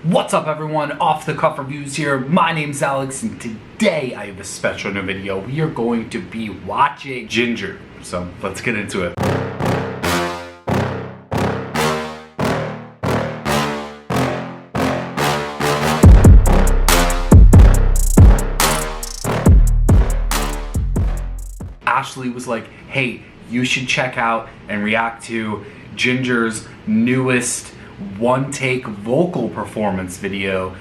What's up everyone, Off the Cuff Reviews here. My name's Alex and today I have a special new video. We are going to be watching Jinjer. So let's get into it. Ashley was like, hey, you should check out and react to Jinjer's newest one-take vocal performance video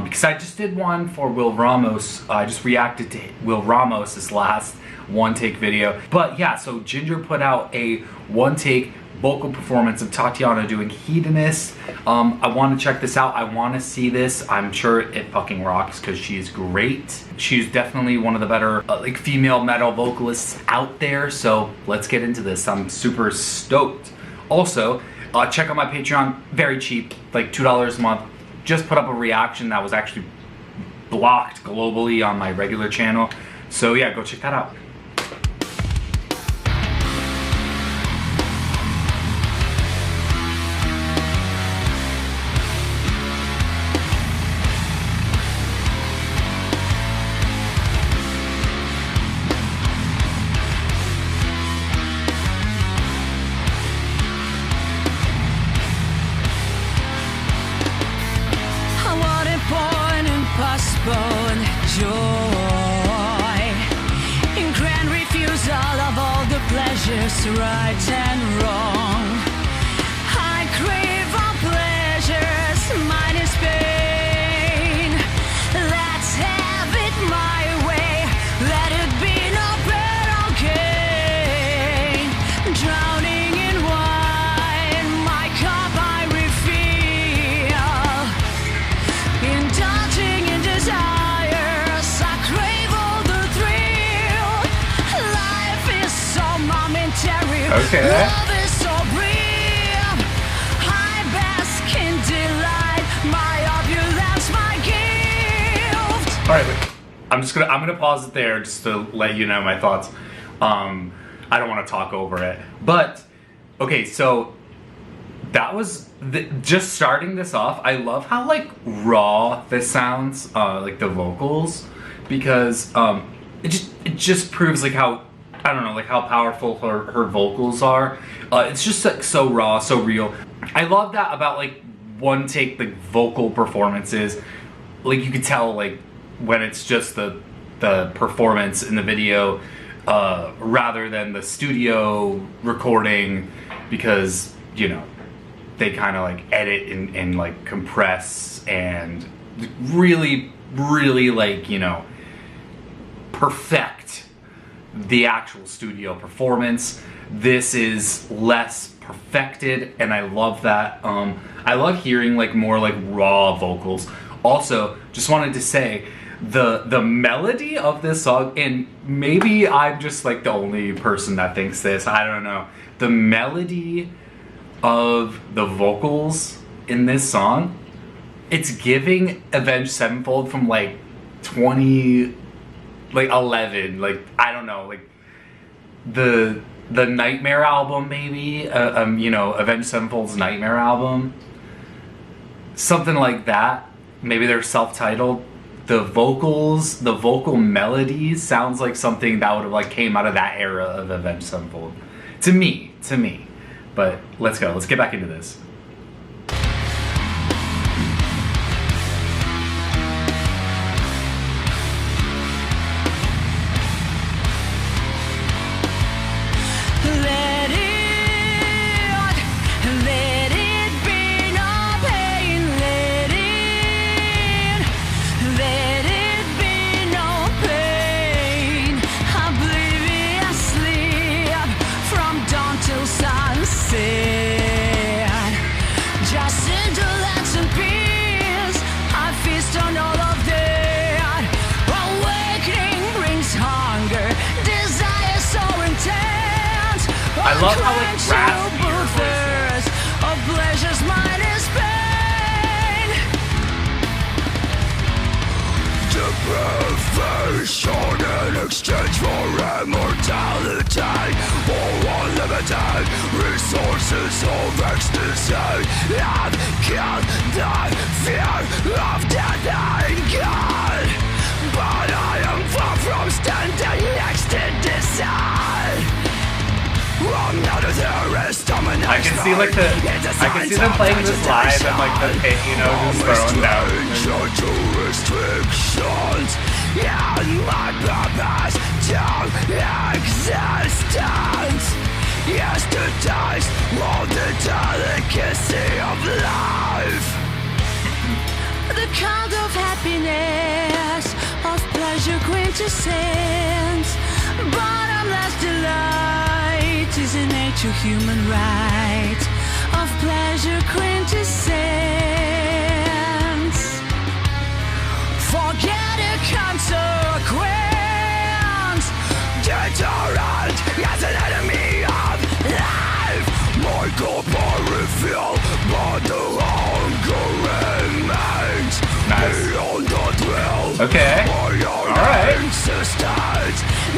because I just did one for Will Ramos. I just reacted to Will Ramos' last one-take video. But yeah, so Jinjer put out a one-take vocal performance of Tatiana doing Hedonist. I want to check this out. I want to see this. I'm sure it fucking rocks because she's great. She's definitely one of the better like female metal vocalists out there. So let's get into this. I'm super stoked. Also, check out my Patreon, very cheap, like $2 a month. Just put up a reaction that was actually blocked globally on my regular channel. So yeah, go check that out. Postpone joy in grand refusal of all the pleasures right and wrong. I crave all pleasures, mine is pain. Let's have it my way, let it be no better gain. Drowning in wine, my cup I refill. Indulging in desires, I crave all the thrill. Life is so momentary, Okay. love is so brief. I bask in delight, my opulence, my gift. All right, wait. I'm gonna pause it there just to let you know my thoughts. I don't want to talk over it, but okay, so that was just starting this off. I love how like raw this sounds, like the vocals, because it just proves like how, I don't know, like how powerful her vocals are. It's just like so raw, so real. I love that about like one take like vocal performances. Like you could tell like when it's just the performance in the video rather than the studio recording, because you know they kind of like edit and like compress and really like, you know, perfect the actual studio performance. This is less perfected and I love that. I love hearing like more like raw vocals. Also, just wanted to say the melody of this song, and maybe I'm just like the only person that thinks this, I don't know. The melody of the vocals in this song, it's giving Avenged Sevenfold from like 2011, like I don't know, like the Nightmare album maybe, you know, Avenged Sevenfold's Nightmare album, something like that. Maybe they're self-titled. The vocals, the vocal melody sounds like something that would have like came out of that era of Avenged Sevenfold. To me. But let's go. Let's get back into this. Let it be no pain. Let it be no pain. Obliviously from dawn till sunset. Just indolence and peace, I feast on all of that. Awakening brings hunger, desire so intense. I love how like raspy her voice is. Of pleasures mine is pain. Deprivation in exchange for immortality, or unlimited resources of ecstasy. I've killed the fear can see like I can see them playing this live and like the pit, you know, just throwing down. Restrictions and my purpose to existence. Yesterday's rolled into the kissing of life. The count of happiness, of pleasure quintessence. Bottomless delight is a nature human right. Of pleasure quintessence. Forget a consequence. Deterrent as an enemy of life. My corporate feel, but the hunger remains. Beyond the thrill. Okay. Alright.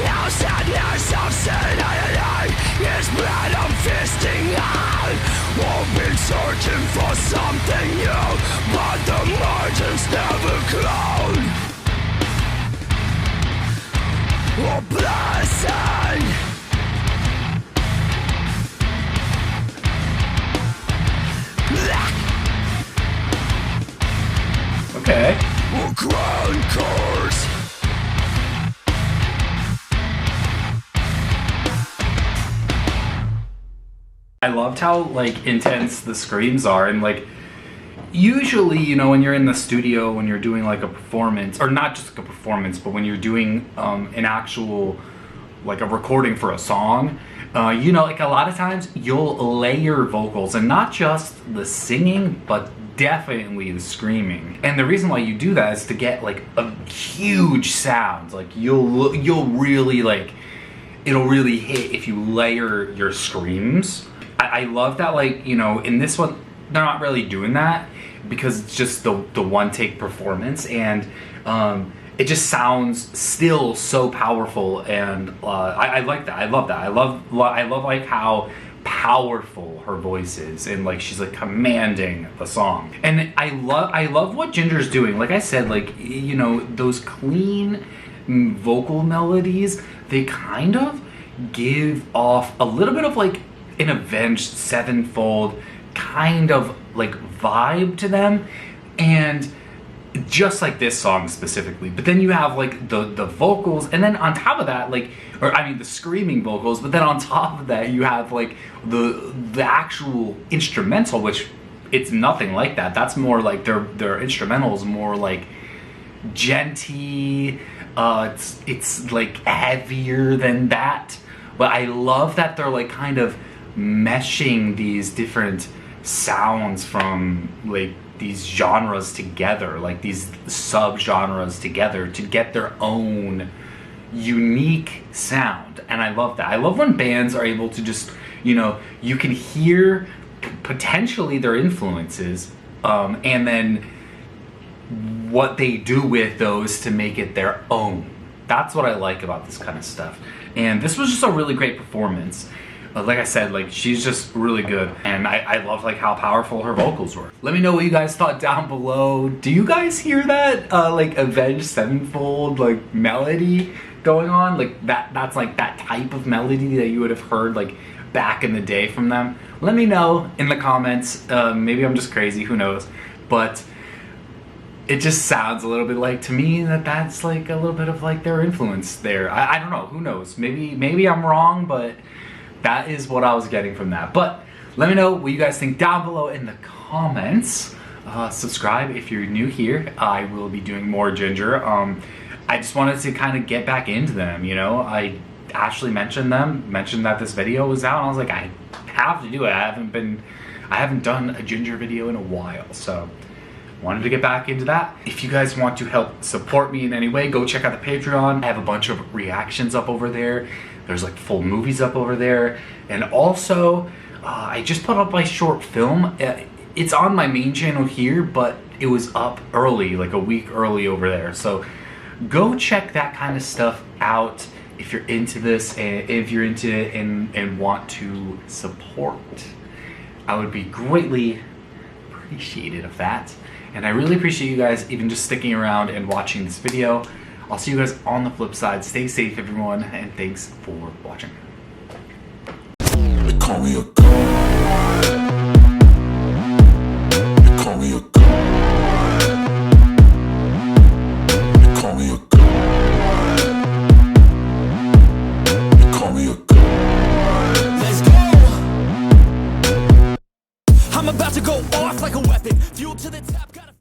Now sadness of sanity is blood I'm fisting out. I've been searching for something new, but the margins never clone. A blessing. Okay. A crown curse. I loved how like intense the screams are, and like usually, you know, when you're in the studio, when you're doing like a performance, or not just like a performance, but when you're doing an actual like a recording for a song, you know, like a lot of times you'll layer vocals, and not just the singing, but definitely the screaming. And the reason why you do that is to get like a huge sound. Like you'll really like, it'll really hit if you layer your screams. I love that, like, you know, in this one they're not really doing that because it's just the one take performance, and it just sounds still so powerful, and I like that. I love that. I love like how powerful her voice is, and like she's like commanding the song. And I love what Jinjer's doing. Like I said, like, you know, those clean vocal melodies, they kind of give off a little bit of like an Avenged Sevenfold kind of like vibe to them, and just like this song specifically. But then you have like the vocals, and then on top of that, like, or I mean the screaming vocals, but then on top of that you have like the actual instrumental, which it's nothing like that. That's more like their instrumental is more like genty, it's like heavier than that. But I love that they're like kind of meshing these different sounds from like these genres together, like these sub-genres together to get their own unique sound. And I love that. I love when bands are able to just, you know, you can hear potentially their influences, and then what they do with those to make it their own. That's what I like about this kind of stuff. And this was just a really great performance. Like I said, like she's just really good, and I love like how powerful her vocals were. Let me know what you guys thought down below. Do you guys hear that like Avenged Sevenfold like melody going on? Like that's like that type of melody that you would have heard like back in the day from them? Let me know in the comments. Maybe I'm just crazy, who knows? But it just sounds a little bit like, to me, that's like a little bit of like their influence there. I don't know, who knows? Maybe I'm wrong, but that is what I was getting from that. But let me know what you guys think down below in the comments. Subscribe if you're new here. I will be doing more Jinjer. I just wanted to kind of get back into them, you know. Ashley mentioned that this video was out, and I was like, I have to do it. I haven't done a Jinjer video in a while, so wanted to get back into that. If you guys want to help support me in any way, go check out the Patreon. I have a bunch of reactions up over there. There's like full movies up over there. And also, I just put up my short film. It's on my main channel here, but it was up early, like a week early over there. So go check that kind of stuff out if you're into this, and if you're into it and want to support. I would be greatly appreciated of that. And I really appreciate you guys even just sticking around and watching this video. I'll see you guys on the flip side. Stay safe, everyone, and thanks for watching. They call me a